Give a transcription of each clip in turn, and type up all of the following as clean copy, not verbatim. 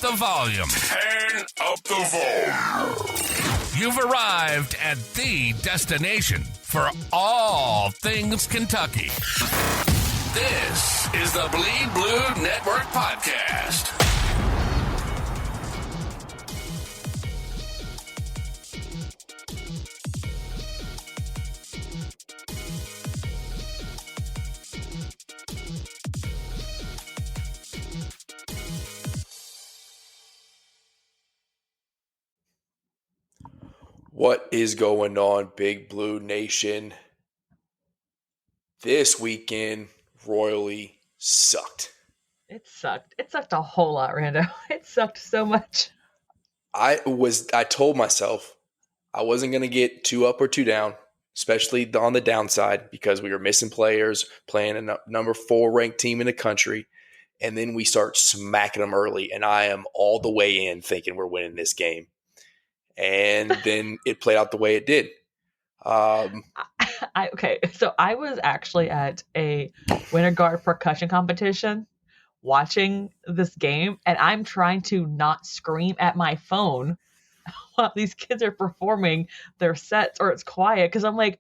the volume. Turn up the volume. You've arrived at the destination for all things Kentucky. This is the Bleed Blue Network Podcast. What is going on, Big Blue Nation? This weekend royally sucked. It sucked. It sucked a whole lot, Rando. It sucked so much. I told myself I wasn't going to get too up or too down, especially on the downside, because we were missing players, playing a number 4 ranked team in the country, and then we start smacking them early, and I am all the way in thinking we're winning this game. And then it played out the way it did. Okay, so I was actually at a Winter Guard percussion competition watching this game, and I'm trying to not scream at my phone while these kids are performing their sets, or it's quiet, because I'm like,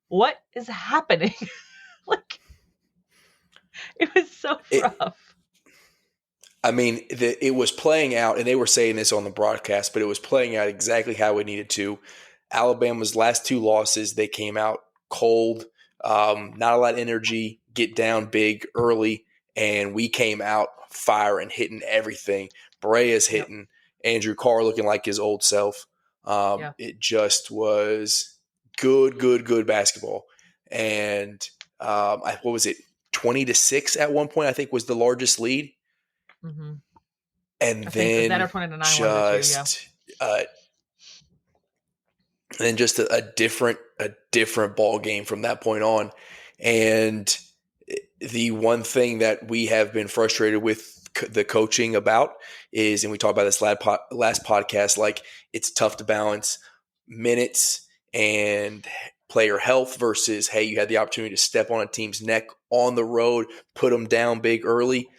what is happening? Like, it was so rough. I mean, it was playing out, and they were saying this on the broadcast, but it was playing out exactly how it needed to. Alabama's last 2 losses, they came out cold, not a lot of energy, get down big early, and we came out firing, hitting everything. Brea's hitting, Andrew Carr looking like his old self. It just was good basketball. And what was it, 20-6 at one point, I think was the largest lead. Mm-hmm. And then just a different ball game from that point on. And the one thing that we have been frustrated with the coaching about is, and we talked about this last podcast, like it's tough to balance minutes and player health versus, hey, you had the opportunity to step on a team's neck on the road, put them down big early.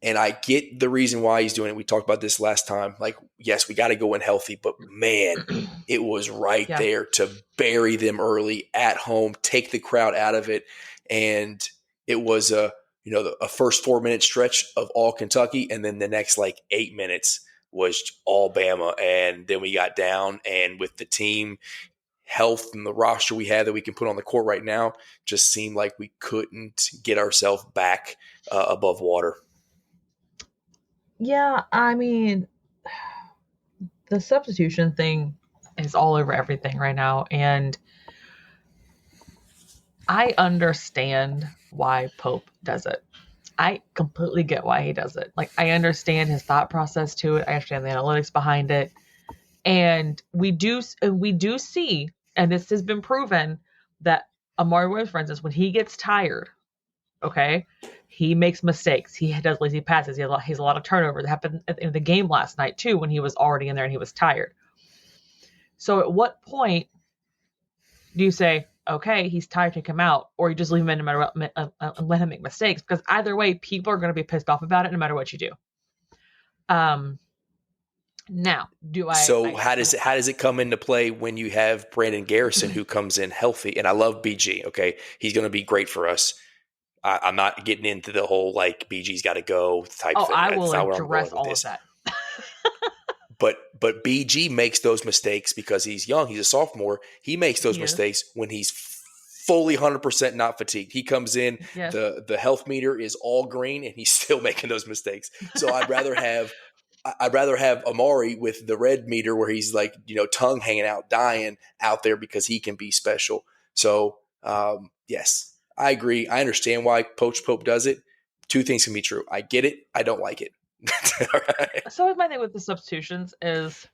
And I get the reason why he's doing it. We talked about this last time. Like, yes, we got to go in healthy, but man, it was right there to bury them early at home, take the crowd out of it. And it was a first 4-minute stretch of all Kentucky. And then the next 8 minutes was all Bama. And then we got down, and with the team health and the roster we had that we can put on the court right now, just seemed like we couldn't get ourselves back above water. Yeah, I mean, the substitution thing is all over everything right now, and I understand why Pope does it. I completely get why he does it. Like, I understand his thought process to it. I understand the analytics behind it. And we do see, and this has been proven, that Amari Williams, for instance, when he gets tired, okay, he makes mistakes. He does lazy passes. He has a lot of turnovers. It happened in the game last night, too, when he was already in there and he was tired. So at what point do you say, okay, he's tired, take him out, or you just leave him in no matter what, and let him make mistakes? Because either way, people are going to be pissed off about it no matter what you do. Now, how does it come into play when you have Brandon Garrison who comes in healthy? And I love BG. Okay, he's going to be great for us. I'm not getting into the whole BG's got to go type thing. I will address all of that. But BG makes those mistakes because he's young. He's a sophomore. He makes those mistakes when he's fully 100% not fatigued. He comes in, the health meter is all green, and he's still making those mistakes. So I'd rather have Amari with the red meter where he's tongue hanging out, dying out there because he can be special. So yes. I agree. I understand why Coach Pope does it. 2 things can be true. I get it. I don't like it. All right. So my thing with the substitutions is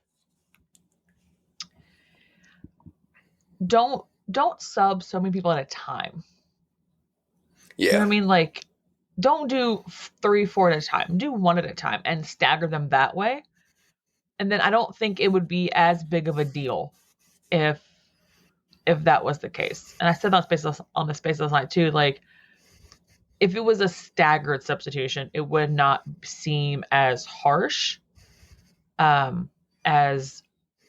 don't sub so many people at a time. Yeah. You know what I mean? Don't do 3, 4 at a time. Do 1 at a time and stagger them that way. And then I don't think it would be as big of a deal if that was the case. And I said on the space last night too, if it was a staggered substitution, it would not seem as harsh as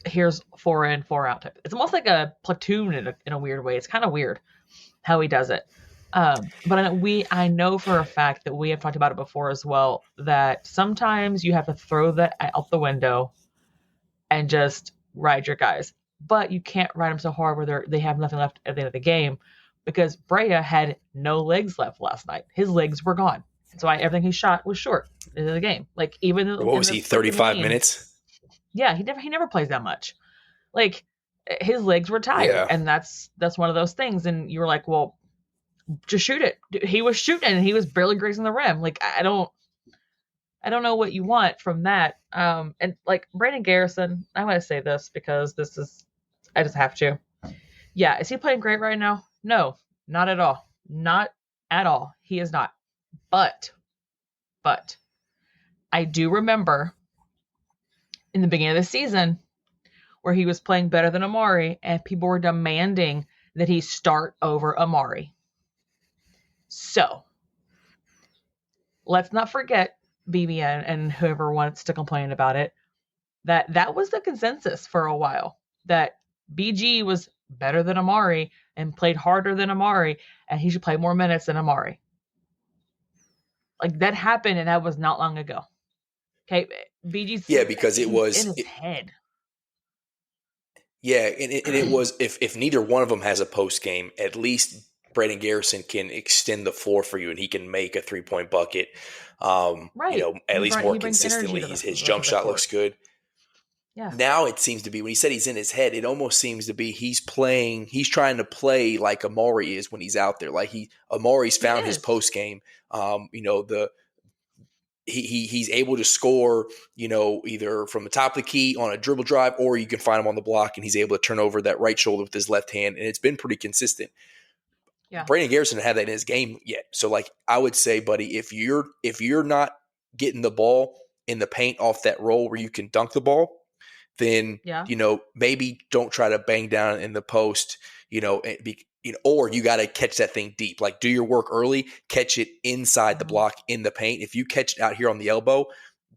here's 4 in, 4 out. It's almost like a platoon in a weird way. It's kind of weird how he does it. But I know for a fact that we have talked about it before as well, that sometimes you have to throw that out the window and just ride your guys. But you can't ride them so hard where they have nothing left at the end of the game, because Brea had no legs left last night. His legs were gone. So everything he shot was short in the game. Like, even what was he, 35 minutes? Yeah, he never plays that much. Like, his legs were tired, and that's one of those things. And you were like, well, just shoot it. He was shooting and he was barely grazing the rim. Like, I don't know what you want from that. And like Brandon Garrison, I'm going to say this because I just have to. Yeah. Is he playing great right now? No, not at all. Not at all. He is not. But I do remember in the beginning of the season where he was playing better than Amari and people were demanding that he start over Amari. So let's not forget, BBN and whoever wants to complain about it, that was the consensus for a while, that BG was better than Amari and played harder than Amari, and he should play more minutes than Amari. Like, that happened, and that was not long ago. Okay, BG's because it was in his head. Yeah, and it was, if neither one of them has a post game, at least Brandon Garrison can extend the floor for you, and he can make a 3-point bucket. Right. At least more consistently. His jump shot looks good. Yeah. Now it seems to be, when he said he's in his head, it almost seems to be he's trying to play like Amari is when he's out there. Like Amari's found his post game. He's able to score, either from the top of the key on a dribble drive, or you can find him on the block and he's able to turn over that right shoulder with his left hand. And it's been pretty consistent. Yeah. Brandon Garrison didn't have that in his game yet. So, like, I would say, buddy, if you're not getting the ball in the paint off that roll where you can dunk the ball, then, maybe don't try to bang down in the post, or you got to catch that thing deep. Like, do your work early, catch it inside the block in the paint. If you catch it out here on the elbow,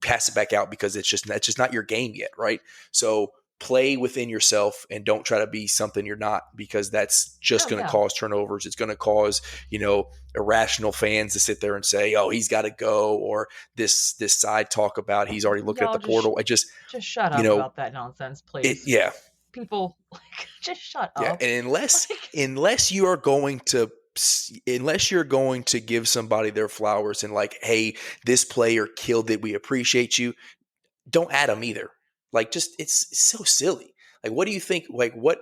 pass it back out, because that's just not your game yet, right? So play within yourself and don't try to be something you're not, because that's just going to cause turnovers. It's going to cause, irrational fans to sit there and say, oh, he's got to go, or this side talk about he's already looking at the portal. I just shut up about that nonsense, please. People, just shut up. And unless you're going to give somebody their flowers and like, hey, this player killed it, we appreciate you, don't add them either. Like, just, it's so silly. Like, what do you think? Like, what,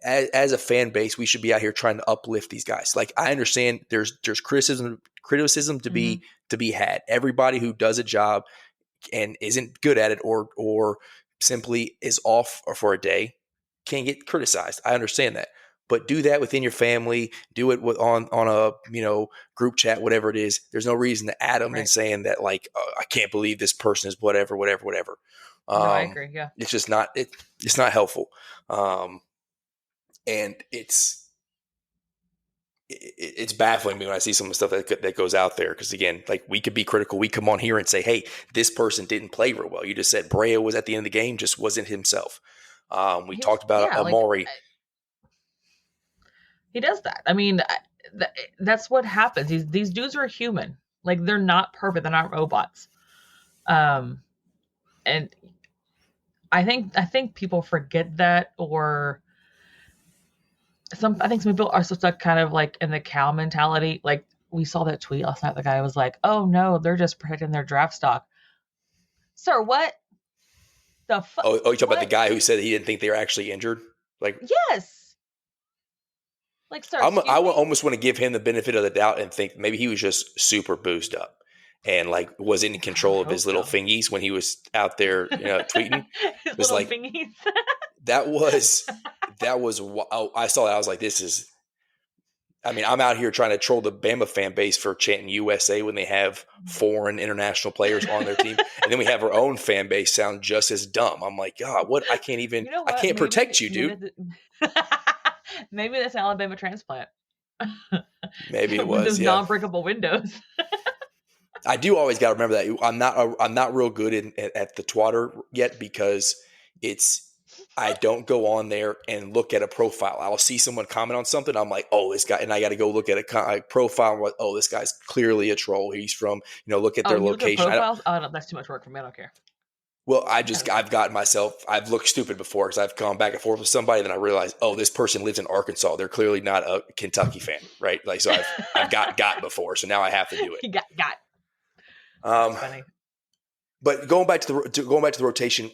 as a fan base, we should be out here trying to uplift these guys. Like, I understand there's criticism to be had. Everybody who does a job and isn't good at it, or simply is off for a day, can get criticized. I understand that. But do that within your family. Do it on a group chat, whatever it is. There's no reason to add them and saying that, like, I can't believe this person is whatever. No, I agree. Yeah, it's just not it's not helpful, and it's baffling me when I see some of the stuff that goes out there. Because again, like, we could be critical. We come on here and say, hey, this person didn't play real well. You just said Brea was at the end of the game, just wasn't himself. We talked about Amari. He does that. I mean, that's what happens. These dudes are human. Like, they're not perfect. They're not robots. And I think people forget that, or I think some people are so stuck kind of like in the cow mentality. Like, we saw that tweet last night. The guy was like, oh no, they're just protecting their draft stock. Sir, what the fuck? Oh, you talking about the guy who said he didn't think they were actually injured? Like, yes. Like, sir, I almost want to give him the benefit of the doubt and think maybe he was just super boozed up and like was in control of his little fingies when he was out there, tweeting. It was like fingies. that was. I saw that. I was like, this is. I mean, I'm out here trying to troll the Bama fan base for chanting USA when they have foreign international players on their team, and then we have our own fan base sound just as dumb. I'm like, God, what? I can't even. I can't protect you, dude. Maybe that's Alabama transplant. Maybe it With was, those yeah. non-breakable windows. I do always got to remember that I'm not real good at the twatter yet because I don't go on there and look at a profile. I'll see someone comment on something. I'm like, oh, this guy, and I got to go look at a profile. I'm like, oh, this guy's clearly a troll. He's from, look at their You look at location. profiles? Oh, no, that's too much work for me. I don't care. Well, I've gotten myself, I've looked stupid before because I've gone back and forth with somebody. Then I realized, oh, this person lives in Arkansas. They're clearly not a Kentucky fan, right? Like, so I've got before. So now I have to do it. You got. That's funny. But going back to the rotation,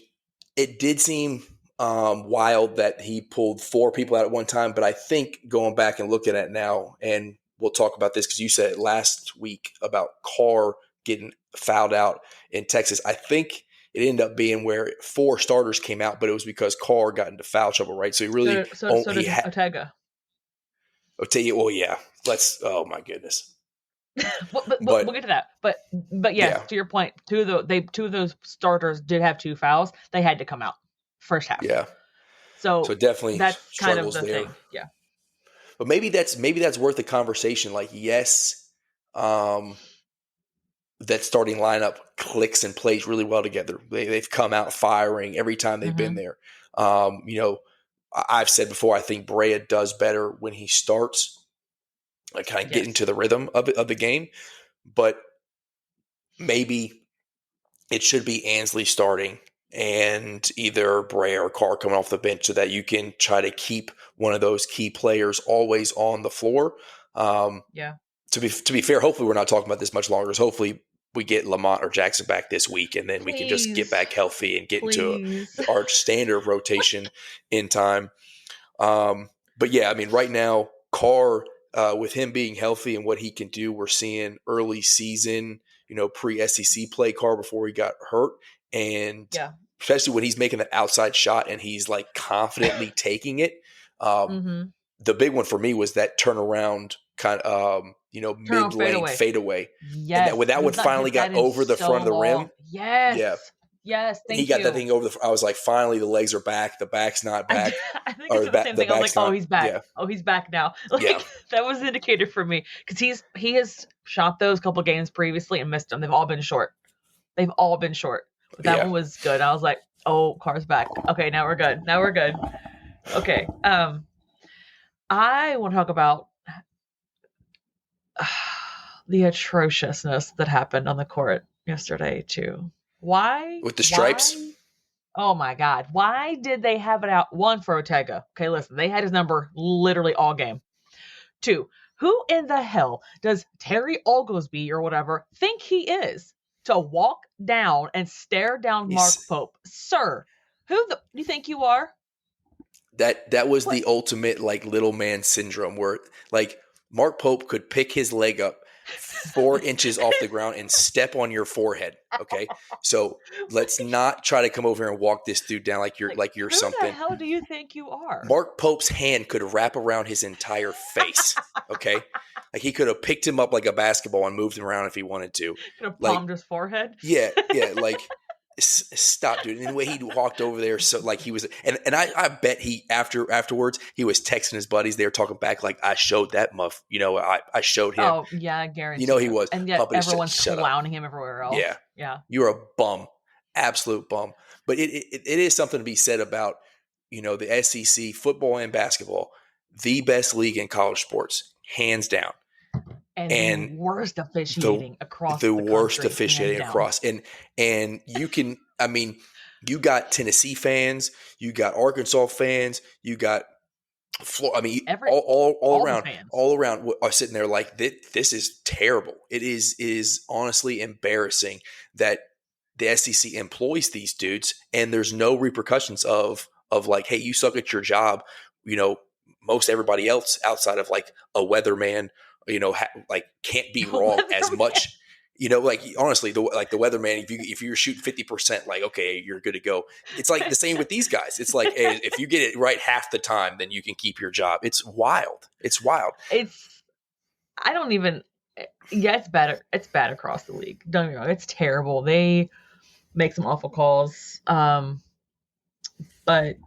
it did seem wild that he pulled 4 people out at one time. But I think going back and looking at it now, and we'll talk about this because you said it last week about Carr getting fouled out in Texas. I think it ended up being where 4 starters came out, but it was because Carr got into foul trouble, right? So he really so did Ortega. Well, yeah. Oh my goodness. but we'll get to that. But yes, yeah. To your point, two of those starters did have 2 fouls. They had to come out first half. Yeah. So definitely that's kind of the there. thing. Yeah. But maybe that's worth a conversation. Like, yes, that starting lineup clicks and plays really well together. They've come out firing every time they've been there. I've said before, I think Brea does better when he starts, like kind of get into the rhythm of the game. But maybe it should be Ansley starting and either Brea or Carr coming off the bench so that you can try to keep one of those key players always on the floor. To be fair, hopefully we're not talking about this much longer. Hopefully we get Lamont or Jackson back this week, and then we can just get back healthy and get into our standard rotation in time. But yeah, I mean, right now, Carr, with him being healthy and what he can do, we're seeing early season, pre-SEC play Carr before he got hurt. And especially when he's making that outside shot and he's like confidently taking it. The big one for me was that turnaround kind of, mid-lane fadeaway. Yes. And that one finally got over the front of the rim. Yes. Yeah. Yes. Thank you. He got that thing over I was like, finally, the legs are back. The back's not back. I think it's the same thing. I was like, he's back. Yeah. Oh, he's back now. That was an indicator for me because he has shot those couple games previously and missed them. They've all been short. But that one was good. I was like, oh, Carr's back. Okay, now we're good. Okay. I want to talk about the atrociousness that happened on the court yesterday too. Why? With the stripes? Why? Oh my God. Why did they have it out? 1, for Ortega. Okay, listen, they had his number literally all game. 2, who in the hell does Terry Oglesby or whatever think he is to walk down and stare down Mark Pope? Sir, who do you think you are? That was the ultimate like little man syndrome where like Mark Pope could pick his leg up 4 inches off the ground and step on your forehead. Okay. So let's not try to come over here and walk this dude down like you're something. Who the hell do you think you are? Mark Pope's hand could wrap around his entire face. Okay. Like he could have picked him up like a basketball and moved him around if he wanted to. Could have palmed his forehead. Yeah. Like stop, dude. And the way he walked over there, so like he was, and I bet he afterwards he was texting his buddies. They were talking back like, I showed that muff, I showed him. Oh yeah, I guarantee. He was, and yet everyone's clowning him everywhere else. Yeah. You're a bum, absolute bum. But it is something to be said about the SEC football and basketball, the best league in college sports, hands down. And the worst officiating across the worst officiating across. And you can, I mean, you got Tennessee fans, you got Arkansas fans, you got all around are sitting there like this is terrible. It is honestly embarrassing that the SEC employs these dudes and there's no repercussions of like, hey, you suck at your job. Most everybody else outside of like a weatherman, like can't be wrong as much. Like honestly, the weatherman, if you're shooting 50%, like okay, you're good to go. It's like the same with these guys. It's like hey, if you get it right half the time, then you can keep your job. It's wild. It's bad. It's bad across the league. Don't get me wrong. It's terrible. They make some awful calls. But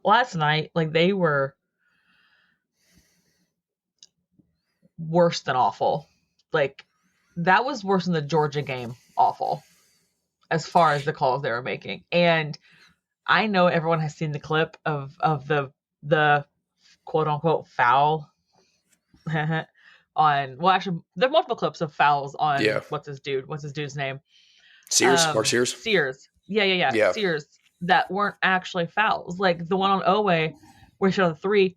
last night, like they were worse than awful. Like, that was worse than the Georgia game awful, as far as the calls they were making. And I know everyone has seen the clip of the quote unquote foul on, well, actually there are multiple clips of fouls on what's his dude's name? Mark Sears. Yeah. Sears, that weren't actually fouls. Like the one on Oweh where he shot a 3,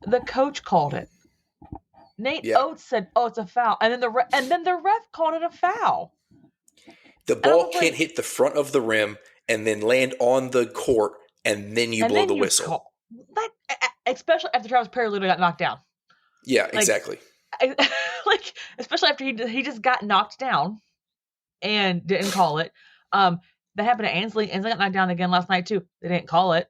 the coach called it. Nate Oates said, "Oh, it's a foul," and then the ref called it a foul. The ball can't hit the front of the rim and then land on the court, and then you blow the whistle. That, especially after Travis Perry literally got knocked down. Yeah, exactly. Like, especially after he just got knocked down and didn't call it. That happened to Ansley. Ansley got knocked down again last night too. They didn't call it.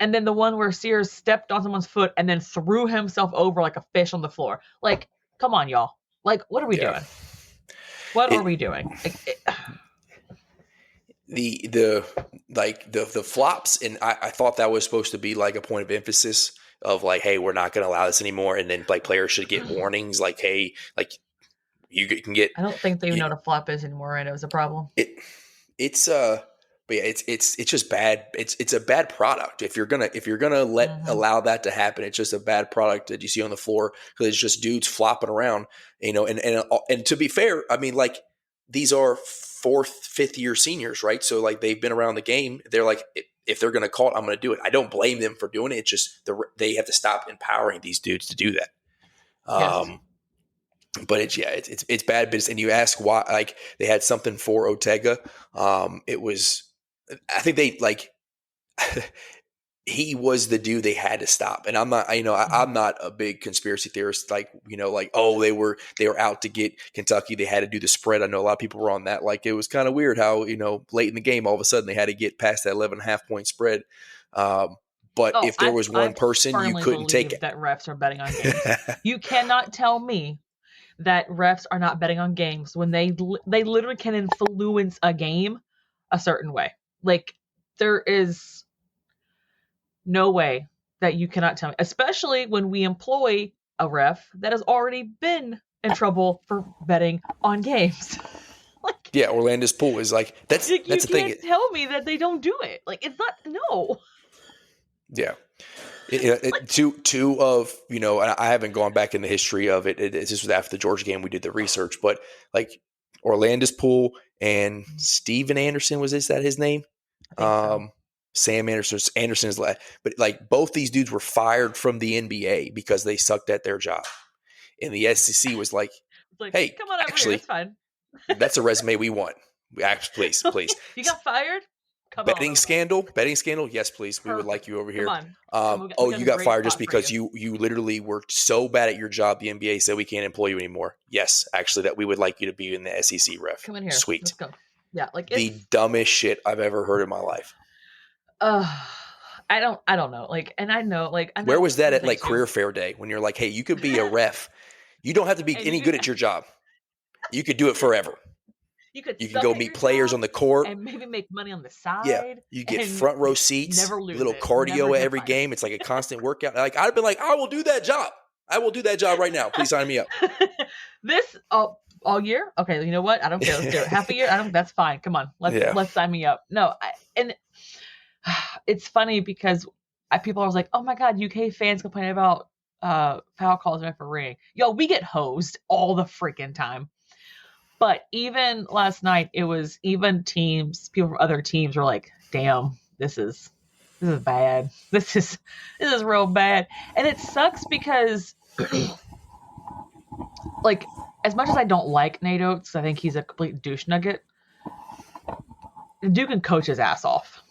And then the one where Sears stepped on someone's foot and then threw himself over like a fish on the floor. Like, come on, y'all. Like, what are we doing? What are we doing? The flops, and I thought that was supposed to be like a point of emphasis of like, hey, we're not going to allow this anymore, and then like players should get warnings, like, hey, like you can get. I don't think they even know what a flop is anymore. Right? It was a problem. But yeah, it's just bad. It's a bad product. If you're gonna allow that to happen, it's just a bad product that you see on the floor because it's just dudes flopping around, you know. And to be fair, I mean, like these are 4th, 5th year seniors, right? So like they've been around the game. They're like, if they're gonna call it, I'm gonna do it. I don't blame them for doing it. It's just they have to stop empowering these dudes to do that. Yes. But it's bad business. And you ask why? Like they had something for Ortega. It was. I think they like he was the dude they had to stop. And I'm not, I'm not a big conspiracy theorist, like, like, oh, they were out to get Kentucky. They had to do the spread. I know a lot of people were on that. Like, it was kind of weird how, late in the game, all of a sudden they had to get past that 11.5 point spread. But if there was one person you couldn't take it. That refs are betting on games. You cannot tell me that refs are not betting on games when they literally can influence a game a certain way. Like, there is no way that you cannot tell me, especially when we employ a ref that has already been in trouble for betting on games. Like, yeah, Orlando's Pool is like, that's the thing. You can't tell me that they don't do it. Like, it's not, no. Yeah. Two of, and I haven't gone back in the history of it. This was after the Georgia game. We did the research, but like Orlando's Pool and Steven Anderson, is that his name? So. Sam Anderson's last, but like both these dudes were fired from the NBA because they sucked at their job. And the SEC was like, hey, come on over actually, here, it's fine. That's a resume we want. Please. You got fired? Betting scandal? Yes, please. We would like you over here. Come on. You got fired just because you literally were so bad at your job, the NBA said we can't employ you anymore. Yes, actually, that we would like you to be in the SEC ref. Come in here. Sweet. Let's go. Yeah, like the dumbest shit I've ever heard in my life. I don't know. Like, and I know, like, where was that at like career fair day when you're like, hey, you could be a ref. You don't have to be any good at your job. You could do it forever. You can go meet players on the court and maybe make money on the side. Yeah, you get front row seats, never lose little cardio at every game. It's like a constant workout. Like I'd have been like, I will do that job. I will do that job right now. Please sign me up. This all year? Okay, you know what? I don't care. Let's do it. Half a year? That's fine. Come on, let's sign me up. No, and it's funny because people are like, oh my god, UK fans complain about foul calls and refereeing. Yo, we get hosed all the freaking time. But even last night, it was even people from other teams were like, damn, this is bad. This is real bad. And it sucks because like, as much as I don't like Nate Oates, I think he's a complete douche nugget. The dude can coach his ass off.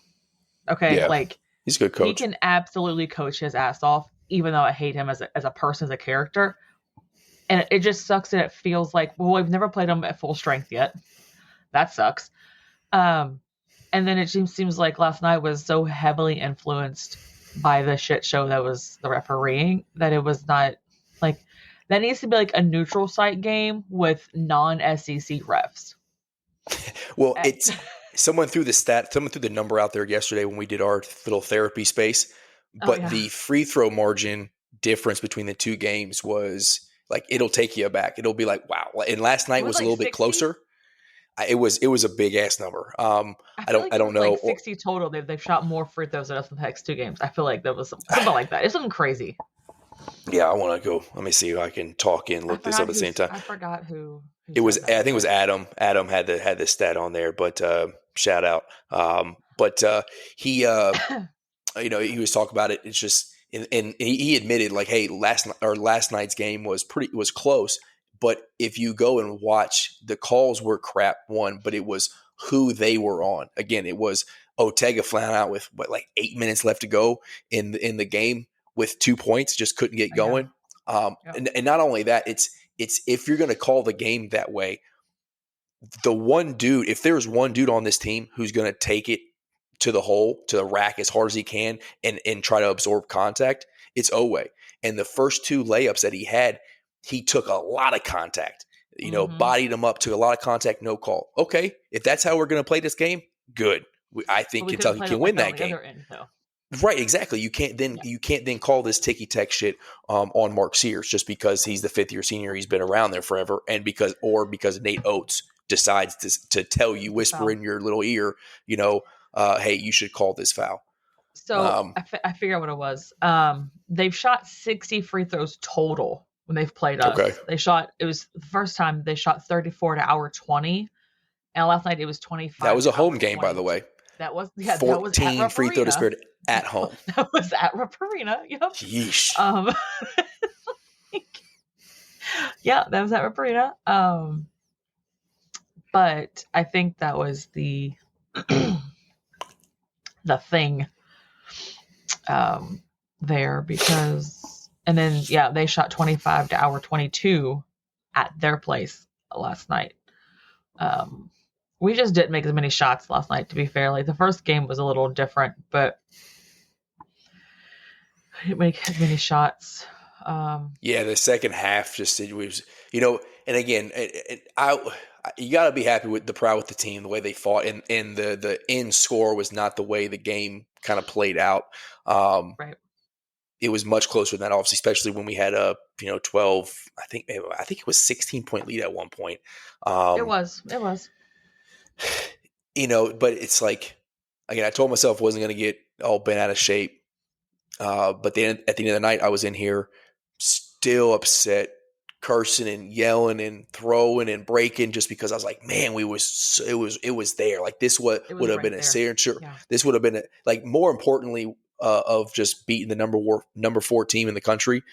Okay, yeah, like he's a good coach. He can absolutely coach his ass off, even though I hate him as a person, as a character. And it just sucks that it feels like, well, we've never played him at full strength yet. That sucks. And then it seems like last night was so heavily influenced by the shit show that was the refereeing that it was not like, that needs to be like a neutral site game with non-SEC refs. Well, someone threw the number out there yesterday when we did our little therapy space, but the free throw margin difference between the two games was like, it'll take you aback. It'll be like, wow. And last night was like a little 60? bit closer. It was a big ass number. I feel like I it don't was know. like 60 total. They've shot more free throws than us in the next two games. I feel like that was something like that. It's something crazy. Yeah, I want to go. Let me see if I can talk and look this up at the same time. I forgot who it was. said that. I think it was Adam. Adam had the stat on there, but shout out. He he was talking about it. It's just, and he admitted like, hey, last night's game was close. But if you go and watch, the calls were crap one, but it was who they were on. Again, it was Ortega flat out with like 8 minutes left to go in the game with 2 points, just couldn't get going. And not only that, it's if you're going to call the game that way, the one dude, if there's one dude on this team who's going to take it to the hole, to the rack as hard as he can and try to absorb contact, it's Owe. And the first two layups that he had, he took a lot of contact, bodied him up, took a lot of contact, no call. Okay, if that's how we're going to play this game, good. I think Kentucky can win that game. Right, exactly. You can't then call this ticky tack shit on Mark Sears just because he's the 5th-year senior. He's been around there forever, and because Nate Oates decides to tell you, whisper in your little ear, hey, you should call this foul. So I figured out what it was. They've shot 60 free throws total when they've played us. Okay. It was the first time they shot 34 to our 20, and last night it was 25. That was a home game, 20. By the way. That was 14 free throw to Spirit at home. That was at Rupp Arena. Yep. Yeesh. Yeah, that was at Rupp Arena. But I think that was the the thing there, because, and then they shot 25 to our 22 at their place last night. We just didn't make as many shots last night, to be fair. Like, the first game was a little different, but I didn't make as many shots. The second half it was, and again, you got to be happy with the team, the way they fought, and the end score was not the way the game kind of played out. Right. It was much closer than that, obviously, especially when we had a 12. I think it was 16-point lead at one point. It was. But it's like, again, I told myself I wasn't going to get all bent out of shape. But then at the end of the night, I was in here still upset, cursing and yelling and throwing and breaking, just because I was like, man, it was there. Like, this would have been a signature. Yeah. This would have been more importantly, of just beating the number 4 team in the country,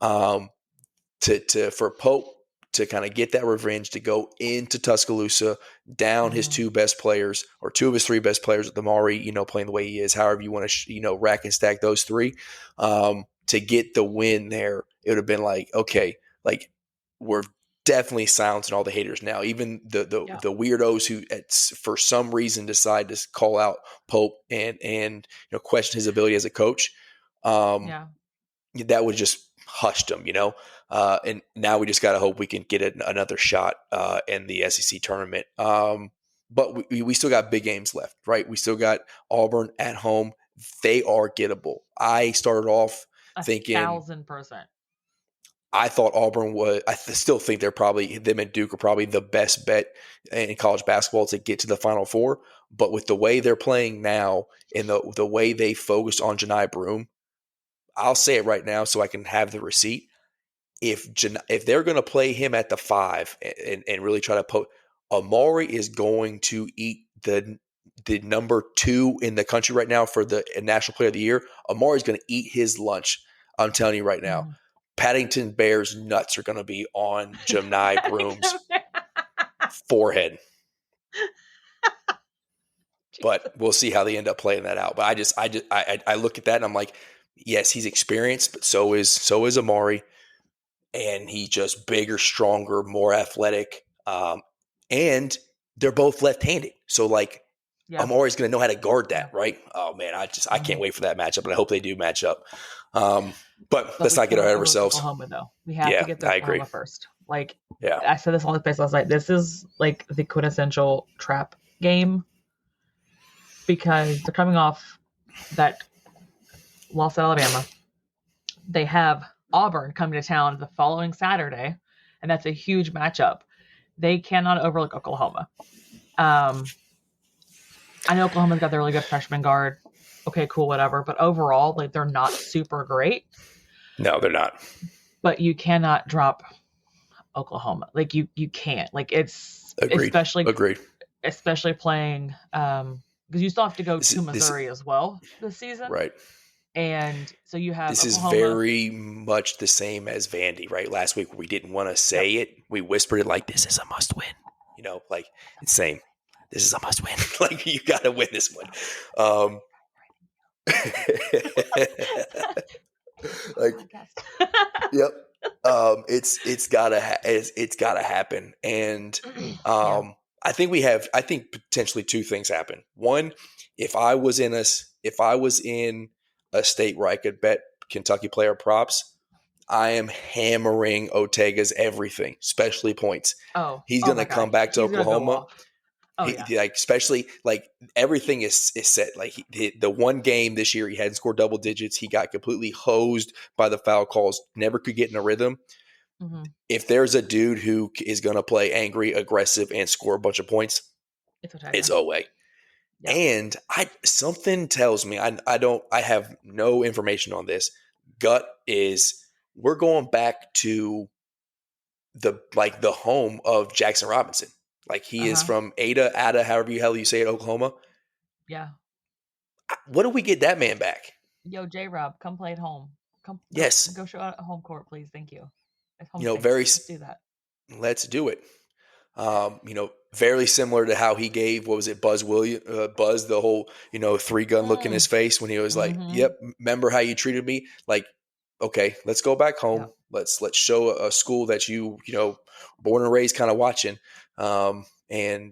for Pope to kind of get that revenge, to go into Tuscaloosa, down his 2 best players, or 2 of his 3 best players, with Amari, playing the way he is, however you want to, rack and stack those 3, to get the win there. It would have been like, okay, like, we're definitely silencing all the haters now. Even the weirdos who, for some reason, decide to call out Pope and question his ability as a coach. That would just hushed them, and now we just got to hope we can get another shot in the SEC tournament. But we still got big games left, right? We still got Auburn at home. They are gettable. I started off thinking 1,000%. I thought Auburn was. I still think them and Duke are probably the best bet in college basketball to get to the Final Four. But with the way they're playing now, and the way they focused on Janai Broome, I'll say it right now so I can have the receipt. If they're going to play him at the 5 and really try to Amari is going to eat the number 2 in the country right now for the National Player of the Year. Amari is going to eat his lunch. I'm telling you right now. Mm. Paddington Bears nuts are going to be on Janai Broome's forehead. But we'll see how they end up playing that out. But I look at that and I'm like, yes, he's experienced, but so is Amari, and he's just bigger, stronger, more athletic, and they're both left-handed. So Amari's going to know how to guard that, right? Oh man, I can't wait for that matchup, and I hope they do match up. But let's not get ahead of ourselves. Oklahoma, though. We have to get to Oklahoma first. Yeah. I said this on the space last night. This is the quintessential trap game, because they're coming off that loss at Alabama. they have Auburn coming to town the following Saturday, and that's a huge matchup. They cannot overlook Oklahoma. I know Oklahoma's got their really good freshman guard. Okay, cool, whatever. But overall, like, they're not super great. No, they're not. But you cannot drop Oklahoma. Like, you can't. Like, it's Agreed. especially playing because you still have to go to Missouri as well this season. Right. And so you have this Oklahoma. is very much the same as Vandy, right? Last week we didn't want to say it. We whispered it like, this is a must win. You know, like, it's same. This is a must win. Like, you got to win this one. Like, yep. It's gotta happen. And I think potentially two things happen. One, if I was in a state where I could bet Kentucky player props, I am hammering Ortega's everything, especially points. Oh, he's going to come back to Oklahoma. Especially like everything is set. Like the one game this year, he hadn't scored double digits. He got completely hosed by the foul calls. Never could get in a rhythm. Mm-hmm. If there's a dude who is going to play angry, aggressive, and score a bunch of points, it's Owe. Yep. And something tells me, I have no information on this. Gut is we're going back to the home of Jackson Robinson. Like, he is from Ada, however the hell you say it, Oklahoma. Yeah. What do we get that man back? Yo, J-Rob, come play at home. Yes. Go show out at home court, please. Thank you. Let's do that. Let's do it. Very similar to how he gave, Buzz the whole, 3-gun look in his face when he was like, yep, remember how you treated me? Like, okay, let's go back home. Yep. Let's show a school that born and raised kind of watching, and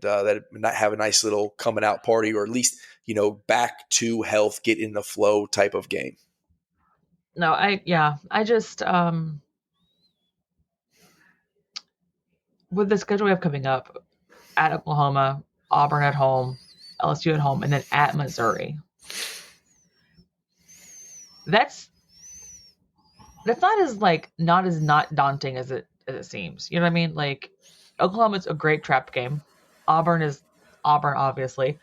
that might have a nice little coming out party, or at least, back to health, get in the flow type of game. No, I just, with the schedule we have coming up, at Oklahoma, Auburn at home, LSU at home, and then at Missouri. That's not as daunting as it seems. You know what I mean? Like, Oklahoma's a great trap game. Auburn is Auburn, obviously.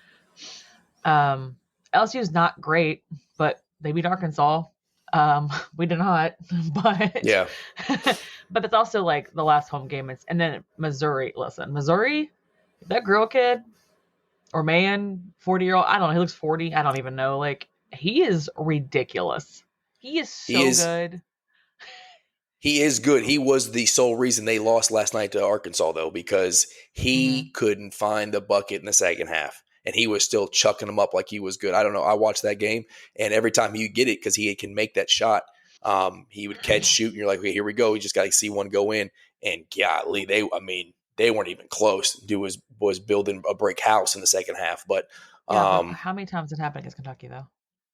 LSU is not great, but they beat Arkansas. We did not, but yeah. But it's also like the last home game. And then Missouri. Listen, Missouri, that girl kid or man, 40-year-old. I don't know. He looks 40. I don't even know. Like, he is ridiculous. He is good. He is good. He was the sole reason they lost last night to Arkansas, though, because he couldn't find the bucket in the second half. And he was still chucking them up like he was good. I don't know. I watched that game, and every time he would get it, because he can make that shot, he would catch, shoot, and you're like, okay, here we go. We just got to see one go in. And golly, they weren't even close. Dude was building a brick house in the second half. But but how many times did it happen against Kentucky, though?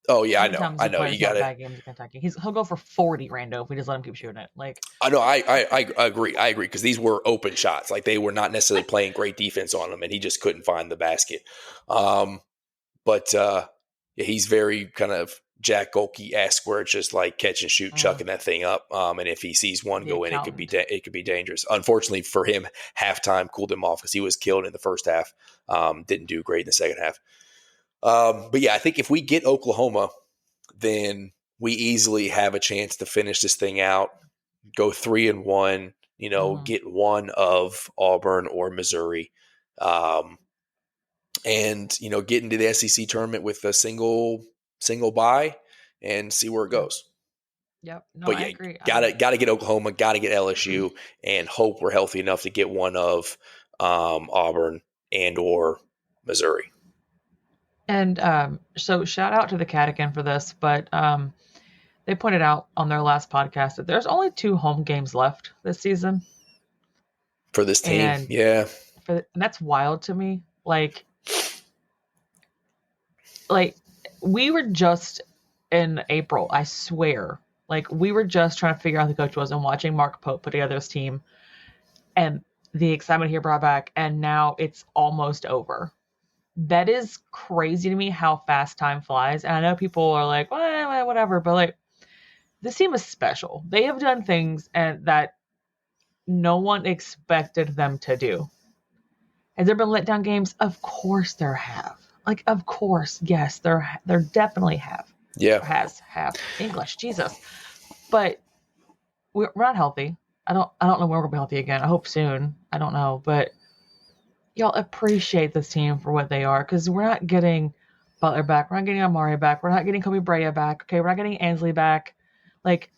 Oh yeah, I know. You got bad games in Kentucky. He'll go for 40, Rando, if we just let him keep shooting it. Like, I know, I agree, because these were open shots. Like, they were not necessarily playing great defense on him, and he just couldn't find the basket. He's very kind of Jack Golke-esque, where it's just like catch and shoot, chucking that thing up. And if he sees one go in, it could be dangerous. Unfortunately for him, halftime cooled him off because he was killed in the first half. Didn't do great in the second half. But yeah, I think if we get Oklahoma, then we easily have a chance to finish this thing out, go 3-1, get one of Auburn or Missouri, and, get into the SEC tournament with a single bye and see where it goes. Yep. No, but yeah, I agree. Gotta get Oklahoma, gotta get LSU, and hope we're healthy enough to get one of Auburn and or Missouri. And so shout out to the Catechin for this, but they pointed out on their last podcast that there's only 2 home games left this season. For this team, and and that's wild to me. Like we were just in April, I swear. Like, we were just trying to figure out who the coach was and watching Mark Pope put together his team. And the excitement he brought back, and now it's almost over. That is crazy to me how fast time flies. And I know people are like, well, whatever. But, like, this team is special. They have done things that no one expected them to do. Has there been letdown games? Of course there have. Like, of course, yes, there definitely have. Yeah. Have English, Jesus. But we're not healthy. I don't know when we're gonna be healthy again. I hope soon. I don't know, but y'all appreciate this team for what they are, because we're not getting Butler back. We're not getting Amari back. We're not getting Kobe Bryant back. Okay, we're not getting Ansley back. Like,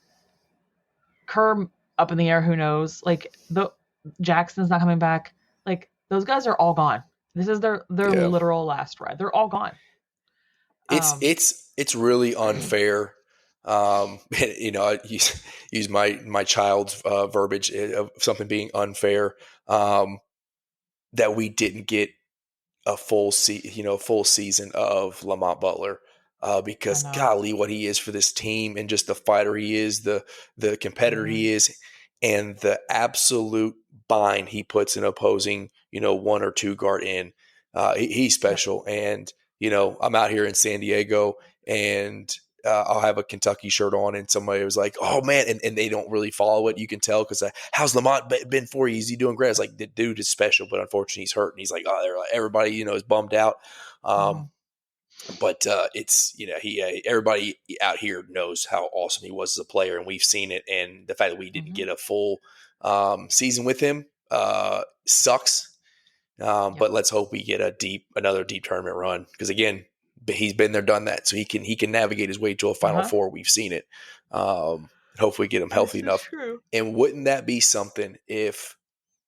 Kerr up in the air. Who knows? Like, the Jackson's not coming back. Like, those guys are all gone. This is their literal last ride. They're all gone. It's really unfair. I use my child's verbiage of something being unfair. That we didn't get a full season of Lamont Butler, because golly, what he is for this team, and just the fighter he is, the competitor he is, and the absolute bind he puts an opposing, one or two guard in. He's special. And, I'm out here in San Diego, and I'll have a Kentucky shirt on, and somebody was like, oh man, and they don't really follow it. You can tell, because how's Lamont been for you? Is he doing great? It's like, the dude is special, but unfortunately he's hurt. And he's like, everybody, is bummed out. But it's, everybody out here knows how awesome he was as a player, and we've seen it. And the fact that we didn't get a full season with him sucks. But let's hope we get another deep tournament run, because again, he's been there, done that, so he can navigate his way to a Final Four. We've seen it. Hopefully, get him healthy enough. True. And wouldn't that be something if,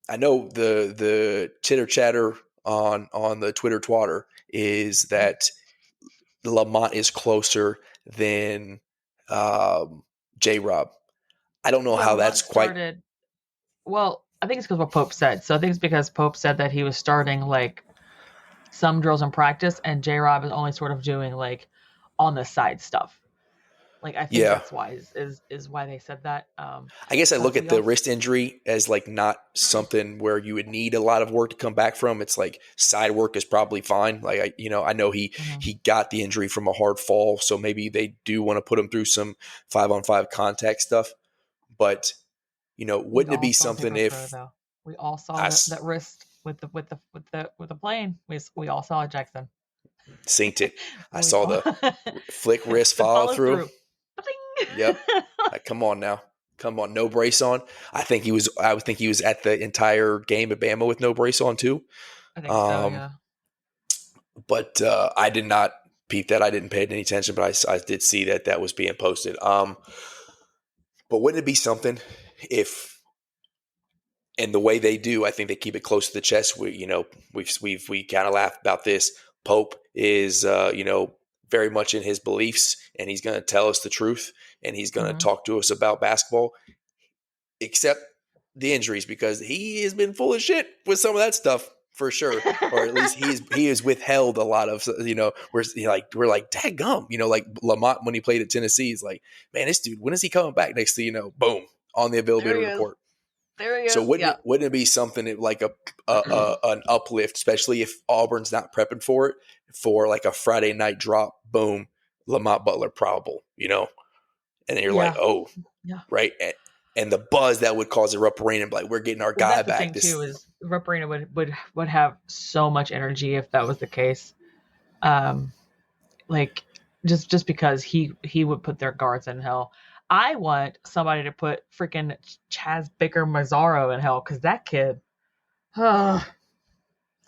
I know the chitter chatter on the Twitter twatter is that Lamont is closer than J-Rob. I don't know how that's quite. Well, I think it's because what Pope said. So I think it's because Pope said that he was starting like some drills in practice, and J-Rob is only sort of doing like on the side stuff. Like, I think that's why is why they said that. I guess I look at the wrist injury as like not something where you would need a lot of work to come back from. It's like side work is probably fine. Like, I know he got the injury from a hard fall, so maybe they do want to put him through some 5-on-5 contact stuff. But wouldn't it be something if we all saw that wrist with the plane? We all saw it, Jackson. Synced it. I saw the flick wrist follow through. Yep. Come on now. Come on. No brace on. I would think he was at the entire game at Bama with no brace on too. I think so, yeah. But I did not peep that. I didn't pay any attention, but I did see that was being posted. But wouldn't it be something if, and the way they do, I think they keep it close to the chest. We kind of laugh about this. Pope is, very much in his beliefs, and he's going to tell us the truth, and he's going to talk to us about basketball, except the injuries, because he has been full of shit with some of that stuff for sure. Or at least he has withheld a lot of, we're like, daggum, like Lamont when he played at Tennessee, he's like, man, this dude, when is he coming back? Next thing you know, boom, on the availability report. There he is. So wouldn't it be something like an uplift, especially if Auburn's not prepping for it, for like a Friday night drop, boom, Lamont Butler probable, and then you're like, oh, right, and the buzz that would cause Rupp Arena, like, we're getting our guy back. The thing too is Rupp Arena would have so much energy if that was the case, like just because he would put their guards in hell. I want somebody to put freaking Chaz Baker Mazzaro in hell, because that kid,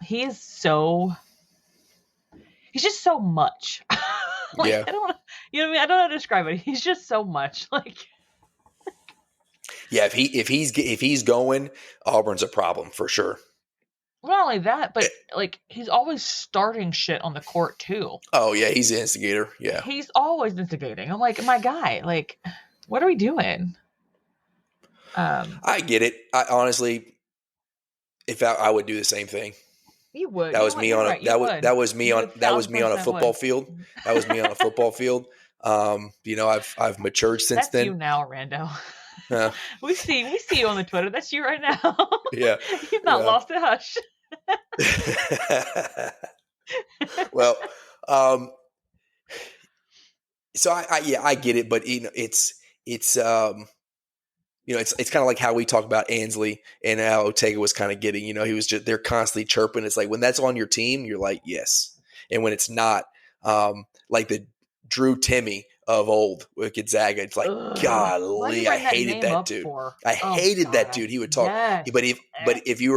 he's just so much. I don't want to, I don't know how to describe it. He's just so much. Like, yeah, if he's going, Auburn's a problem for sure. Not only that, but like, he's always starting shit on the court too. Oh yeah, he's the instigator. Yeah, he's always instigating. I'm like, my guy, like, what are we doing? I get it. I honestly, if I would do the same thing. You would. That was me on a football field. That was me on a football field. I've matured since then. That's you now, Rando. We see you on the Twitter. That's you right now. Yeah. You've not lost it. Hush. Well, so I get it, but it's it's it's kind of like how we talk about Ansley and how Ortega was kind of getting. He was they're constantly chirping. It's like when that's on your team, you're like yes, and when it's not, like the Drew Timmy of old with Gonzaga, it's like Ugh. Why are you golly, I bringing that hated name that up dude. for? I Oh, hated God, that dude. He would talk, yes. but if you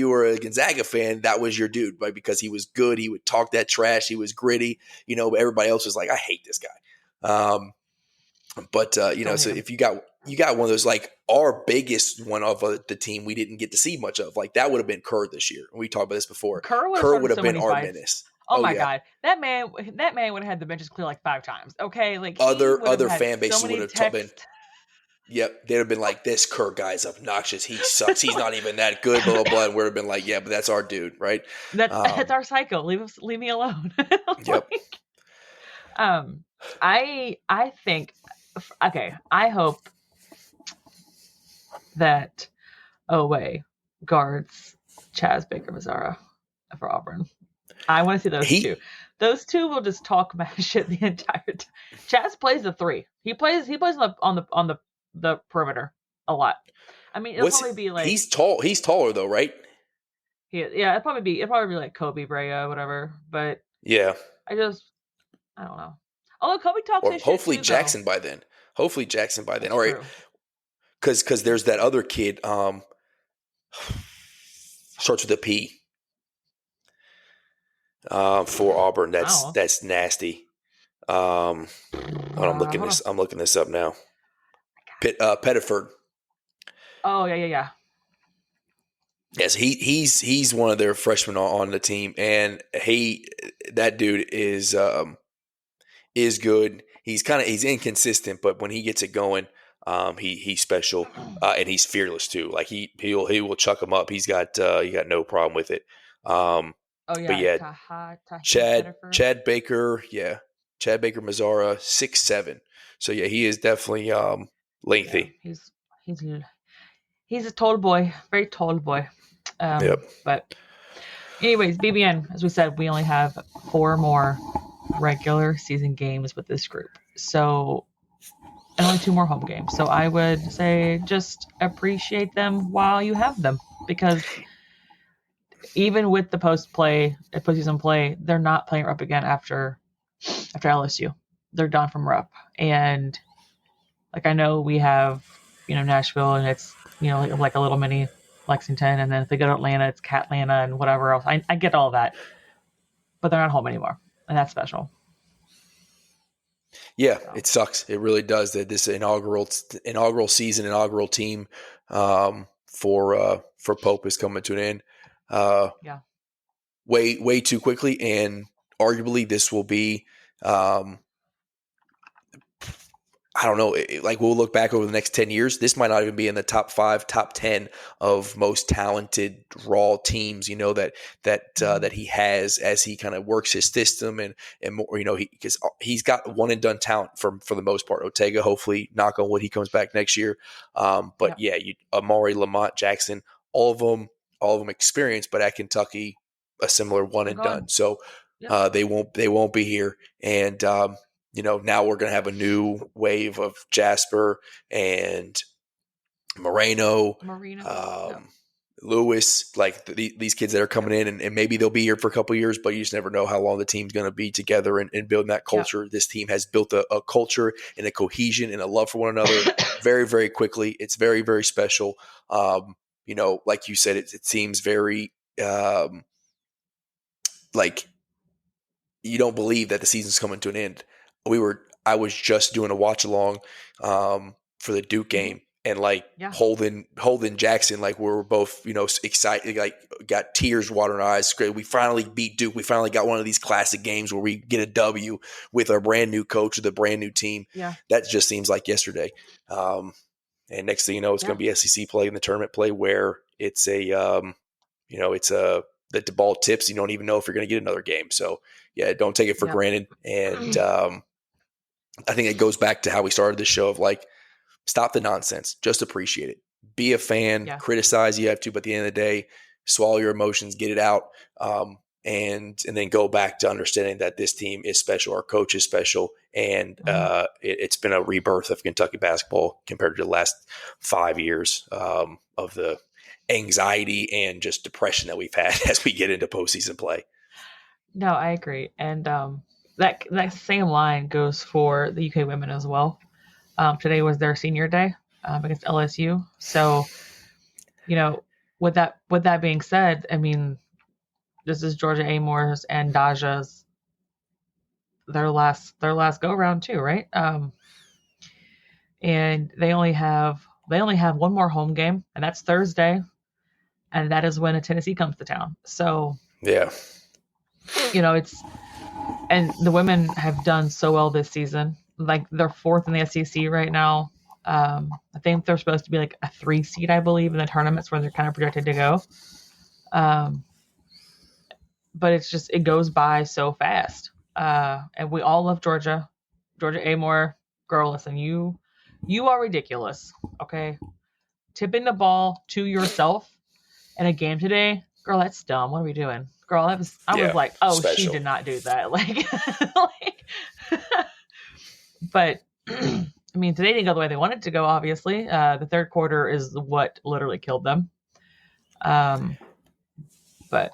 were a Gonzaga fan, that was your dude, right? Because he was good. He would talk that trash. He was gritty. But everybody else was like, I hate this guy. But so him. if you got one of those, like our biggest one of the team we didn't get to see much of, like that would have been Kerr this year. We talked about this before. Kerr would have so been many our fights. menace. Oh my God, that man would have had the benches clear like 5 times. Okay, like other had fan bases so would have been. Yep, they'd have been like, this Kerr guy's obnoxious. He sucks. He's not even that good. Blah blah blah. And we'd have been like, yeah, but that's our dude, right? That's our psycho. Leave me alone. Yep. I think. Okay, I hope that Oweh guards Chaz Baker-Mazara for Auburn. I want to see those two. Those two will just talk mad shit the entire time. Chaz plays the 3. He plays on the perimeter a lot. I mean, it'll probably be like he's tall. He's taller though, right? It'll probably be like Kobe Brea, whatever. But yeah, I don't know. Although Kobe talks his hopefully shit too, Jackson though. by then. Hopefully Jackson by then. All right, True. because there's that other kid. Starts with a P. For Auburn, that's nasty. I'm looking this up now. Pettiford. Oh yeah. Yes, he's one of their freshmen on the team, and that dude is good. He's inconsistent, but when he gets it going, he's special, and he's fearless too. Like he will chuck him up. He got no problem with it. Oh yeah, but yeah, Chad Baker, Chad Baker-Mazara, 6'7". So yeah, he is definitely lengthy. Yeah, he's a tall boy, very tall boy. Yep. But anyways, BBN, as we said, we only have 4 more regular season games with this group. So, and only 2 more home games. So I would say just appreciate them while you have them, because even with the postseason play, they're not playing Rupp again after LSU. They're done from Rupp. And like, I know we have, Nashville, and it's, like a little mini Lexington. And then if they go to Atlanta, it's Catlanta and whatever else. I get all that, but they're not home anymore. And that's special. Yeah, it sucks. It really does that this inaugural season, inaugural team for Pope is coming to an end. Way too quickly, and arguably this will be I don't know, like we'll look back over the next 10 years, this might not even be in the top 5, top 10 of most talented raw teams, that he has as he kind of works his system and more, because he's got one and done talent for the most part. Ortega, hopefully, knock on wood, he comes back next year. Amari, Lamont, Jackson, all of them experienced, but at Kentucky, a similar one and done. So they won't be here. And, now we're going to have a new wave of Jasper and Moreno. Lewis, like these kids that are coming in, and maybe they'll be here for a couple of years, but you just never know how long the team's going to be together and building that culture. Yeah. This team has built a culture and a cohesion and a love for one another very, very quickly. It's very, very special. Like you said, it seems very like you don't believe that the season's coming to an end. I was just doing a watch along for the Duke game, and Holden Jackson, like we were both, excited, like got tears watering our eyes. We finally beat Duke. We finally got one of these classic games where we get a W with a brand new coach with a brand new team. Yeah. That just seems like yesterday. And next thing you know, it's going to be SEC play and the tournament play where it's that the ball tips. You don't even know if you're going to get another game. So yeah, don't take it for granted. And I think it goes back to how we started this show of like, stop the nonsense, just appreciate it. Be a fan, criticize you have to, but at the end of the day, swallow your emotions, get it out. and then go back to understanding that this team is special, our coach is special, and it's been a rebirth of Kentucky basketball compared to the last 5 years of the anxiety and just depression that we've had as we get into postseason play. No, I agree, and that same line goes for the UK women as well. Today was their senior day against LSU, so with that being said, I mean, this is Georgia Amor's and Daja's their last go round too, right? And they only have one more home game, and that's Thursday, and that is when Tennessee comes to town. So yeah, and the women have done so well this season. Like they're fourth in the SEC right now. I think they're supposed to be like a 3 seed, I believe, in the tournaments where they're kind of projected to go. But it goes by so fast. And we all love Georgia. Georgia Amor, girl, listen, you are ridiculous. Okay. Tipping the ball to yourself in a game today, girl, that's dumb. What are we doing? Girl, I was like, oh, special. She did not do that. But I mean, today didn't go the way they wanted to go, obviously. The third quarter is what literally killed them. But it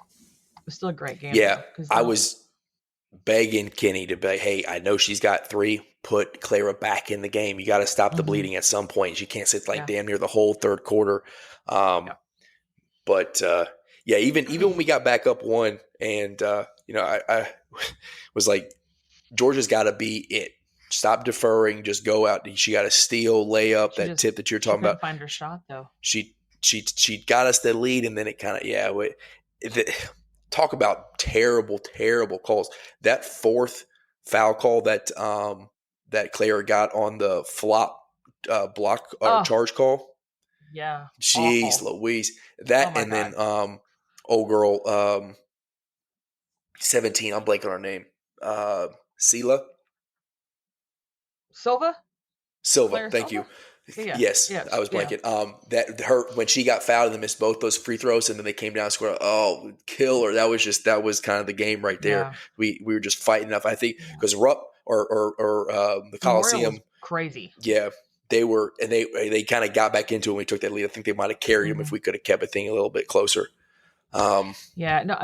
was still a great game. Yeah, I was begging Kenny to be, hey, I know she's got 3. Put Clara back in the game. You got to stop the bleeding at some point. She can't sit damn near the whole third quarter. But even when we got back up 1, and I was like, Georgia's got to be it. Stop deferring. Just go out. She got to steal, layup, that tip that you're talking about. Find her shot though. She got us the lead, and then it kind of talk about terrible calls. That 4th foul call that Clara got on the flop block charge call. Yeah. Jeez Louise. That and God. Then old girl 17, I'm blanking on her name. Silva, Claire thank Silva? you. Yes, I was blanking. That her when she got fouled and missed both those free throws, and then they came down and scored. Oh, killer! That was kind of the game right there. Yeah. We were just fighting enough. I think because Rupp or the Coliseum, crazy. Yeah, they were, and they kind of got back into it when we took that lead. I think they might have carried them if we could have kept the thing a little bit closer. I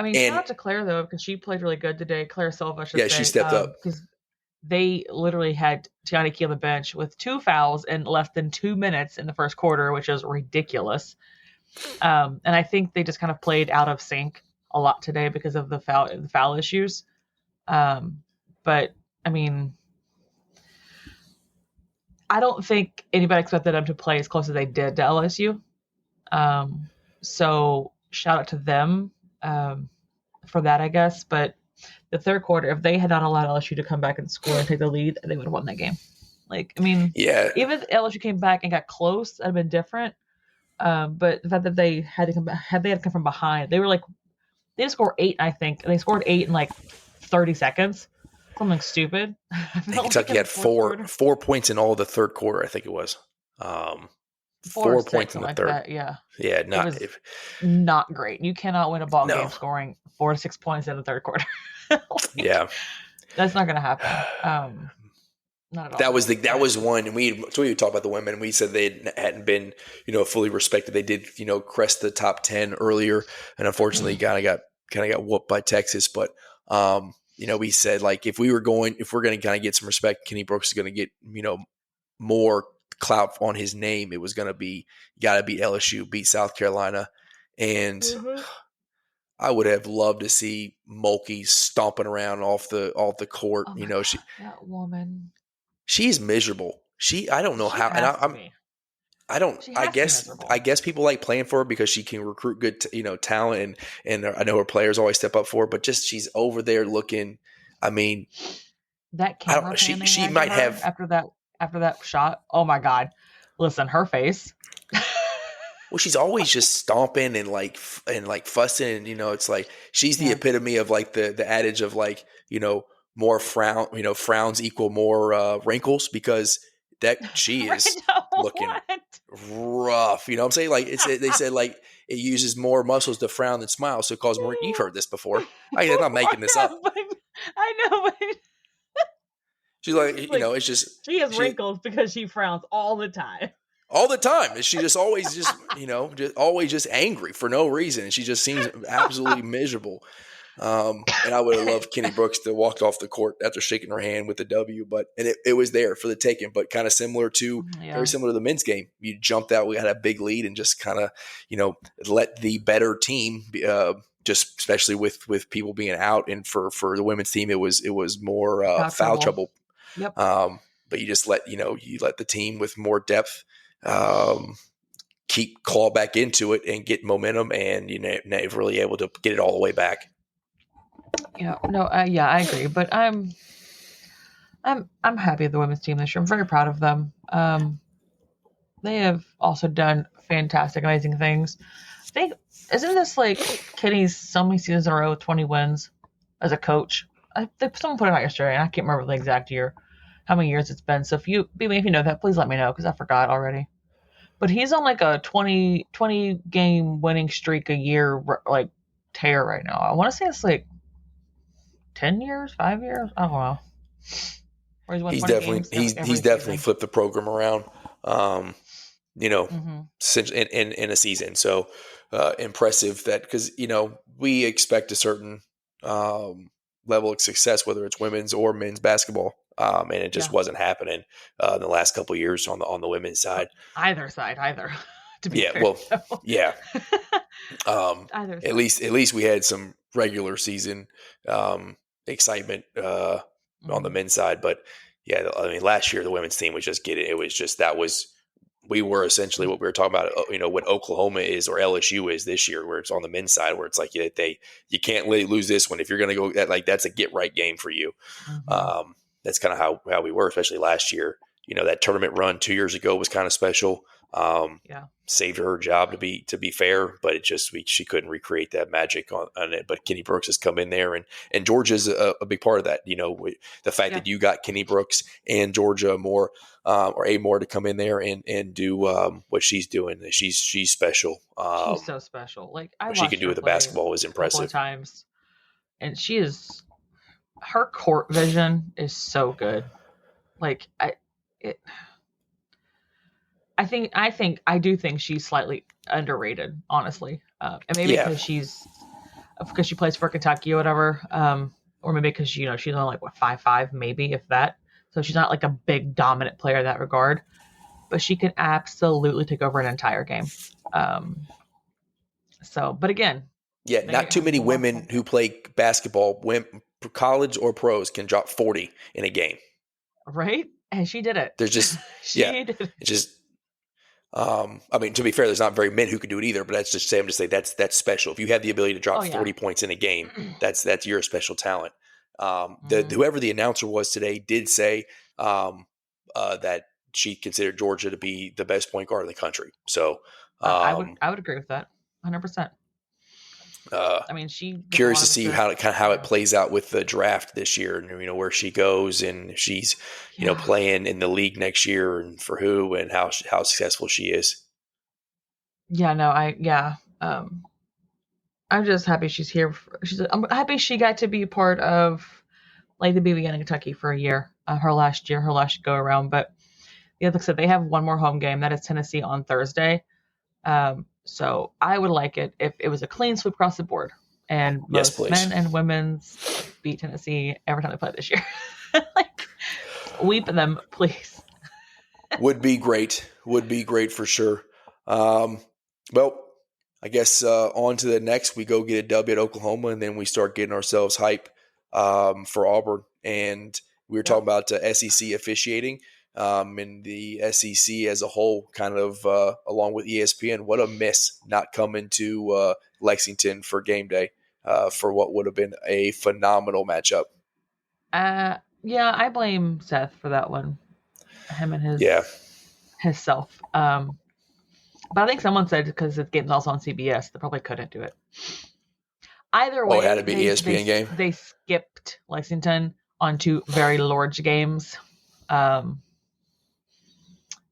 mean, shout out to Claire though, because she played really good today. Claire Silva, she stepped up because they literally had Tiana Key on the bench with 2 fouls in less than 2 minutes in the first quarter, which is ridiculous. And I think they just kind of played out of sync a lot today because of the foul issues. But I mean, I don't think anybody expected them to play as close as they did to LSU. So shout out to them for that, I guess. But the third quarter, if they had not allowed LSU to come back and score and take the lead, they would have won that game. Even if LSU came back and got close, that'd have been different. But the fact that they had to come from behind, they didn't score 8, I think, and they scored 8 in 30 seconds. Something stupid. Kentucky had 4 points in all the third quarter, I think it was. 4 points in the third. That, yeah, not great. You cannot win a ball game scoring 4 to 6 points in the third quarter. That's not going to happen. Not at all. That was one, and we talked about the women, and we said they hadn't been fully respected. They did crest the top 10 earlier, and unfortunately kind of got whooped by Texas. But we said if we're going to kind of get some respect, Kenny Brooks is going to get more clout on his name. It was going to be got to beat LSU, beat South Carolina, and I would have loved to see Mulkey stomping around off the court. Oh God, that woman. She's miserable. I don't know how, and I guess people like playing for her because she can recruit good, talent, and I know her players always step up for her. But just she's over there looking. I mean, that camera she might have after that shot. Oh my God! Listen, her face. Well, she's always just stomping and fussing, and it's like she's the epitome of the adage of more frowns equal more wrinkles, because that she is looking rough. You know what I'm saying? They said it uses more muscles to frown than smile, so it causes more. You've heard this before. I'm not making this up. I know, but She's like, it's just she has wrinkles because she frowns all the time. All the time. She just always just angry for no reason. And she just seems absolutely miserable. And I would have loved Kenny Brooks to walk off the court after shaking her hand with the W, and it was there for the taking, but kind of very similar to the men's game. You jumped out, we had a big lead and just kind of, let the better team, just especially with people being out. And for the women's team, it was more foul trouble. Yep. But you just let the team with more depth claw back into it and get momentum, and never really able to get it all the way back. I agree, but I'm happy with the women's team this year. I'm very proud of them. They have also done fantastic, amazing things. I think, isn't this like Kenny's so many seasons in a row with 20 wins as a coach? Someone put it out yesterday, and I can't remember the exact year, how many years it's been. So if you know that, please let me know, because I forgot already. But he's on like a 20 game winning streak a year, like tear right now. I want to say it's like 10 years, 5 years. I don't know. He's definitely flipped the program around. Since in a season. So impressive that, because we expect a certain level of success, whether it's women's or men's basketball. And it just wasn't happening in the last couple of years on the women's side. Either side. To be fair, either side. At least we had some regular season excitement on the men's side. But last year the women's team was just getting. It was just we were essentially what we were talking about. What Oklahoma is or LSU is this year, where it's on the men's side, where it's like you can't really lose this one if you're going to go. That's a get right game for you. Mm-hmm. That's kind of how we were, especially last year. That tournament run 2 years ago was kind of special. Saved her job to be fair, but she couldn't recreate that magic on it. But Kenny Brooks has come in there, and Georgia's a big part of that. The fact that you got Kenny Brooks and Georgia Moore to come in there and do what she's doing. She's special. She's so special. Like what she can do with the basketball is impressive. Times, and her court vision is so good. Like I do think she's slightly underrated, honestly, and maybe because she plays for Kentucky or whatever, or maybe because she's only like 5'5", maybe if that. So she's not like a big dominant player in that regard, but she can absolutely take over an entire game. But again, not too many women who play basketball, college or pros, can drop 40 in a game, right? And she did it. There's just did it. It's just. To be fair, there's not very many who can do it either, but I'm just saying that's special. If you have the ability to drop 40 points in a game, that's your special talent. Whoever the announcer was today did say that she considered Georgia to be the best point guard in the country. So I would agree with that 100%. She curious to see how it plays out with the draft this year, and where she goes, and she's playing in the league next year, and for who, and how successful she is. I'm just happy she's here. I'm happy she got to be part of like the BBN in Kentucky for a year, her last go around. But like I said, they have one more home game, that is Tennessee on Thursday. So I would like it if it was a clean sweep across the board, and most men and women's beat Tennessee every time they play this year. Weep them, please. Would be great for sure. Well, I guess on to the next. We go get a W at Oklahoma, and then we start getting ourselves hype for Auburn. And we were talking about SEC officiating. And the SEC as a whole, kind of along with ESPN, what a miss not coming to Lexington for game day for what would have been a phenomenal matchup. I blame Seth for that one. Him and his self. But I think someone said because the game's also on CBS, they probably couldn't do it. Either way, it had to be ESPN game. They skipped Lexington on two very large games.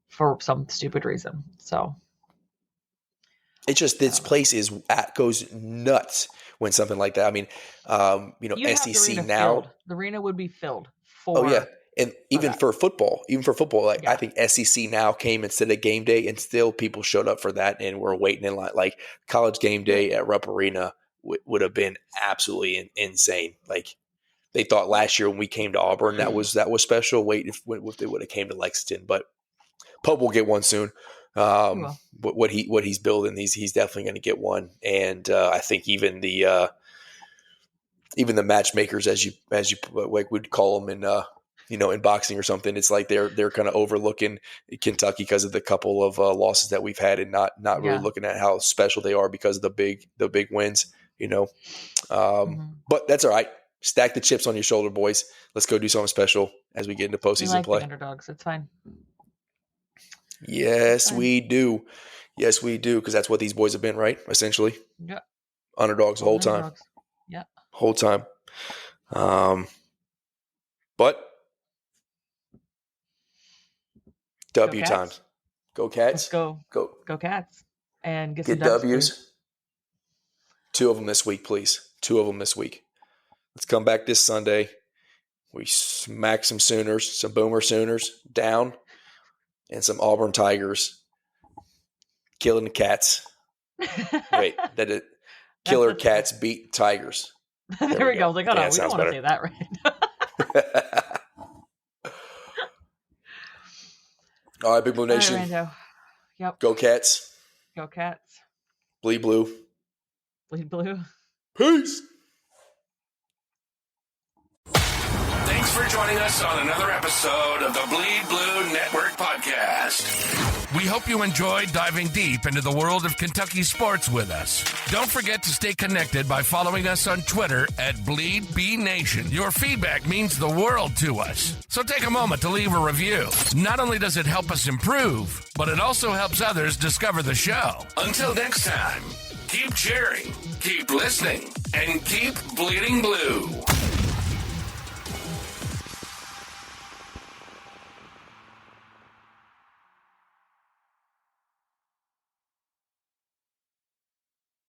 For some stupid reason. So It's just this place goes nuts when something like that. I mean, You'd have the SEC arena now. filled. The arena would be filled. Oh yeah, and even that. for football, like I think SEC now came instead of game day, and still people showed up for that, and we're waiting in line. Like college game day at Rupp Arena would have been absolutely insane. Like they thought last year when we came to Auburn that was special. Wait, if they would have came to Lexington, but Pope will get one soon. What he's building, he's definitely going to get one, and I think even the matchmakers, as you like would call them in boxing or something, it's like they're kind of overlooking Kentucky because of the couple of losses that we've had, and not really looking at how special they are because of the big wins. But that's all right. Stack the chips on your shoulder, boys. Let's go do something special as we get into postseason play. The underdogs. It's fine. Yes, we do. Yes, we do, because that's what these boys have been, right? Essentially. Yeah. Underdogs the whole time. Yeah. Whole time. But W Go times. Go Cats. Let's go. Go Cats. And get some W's. Please. 2 of them this week, please. 2 of them this week. Let's come back this Sunday. We smack some Sooners, some Boomer Sooners down, and some Auburn Tigers killing the Cats. Wait, Killer Cats beat Tigers. There we go. I was like, hold on, we don't want to say that right. All right, Big Blue Nation. All right, yep. Go Cats. Go Cats. Bleed blue. Bleed blue. Peace. Thanks for joining us on another episode of the Bleed Blue Network podcast. We hope you enjoyed diving deep into the world of Kentucky sports with us. Don't forget to stay connected by following us on Twitter at BleedBNation. Your feedback means the world to us. So take a moment to leave a review. Not only does it help us improve, but it also helps others discover the show. Until next time, keep cheering, keep listening, and keep bleeding blue.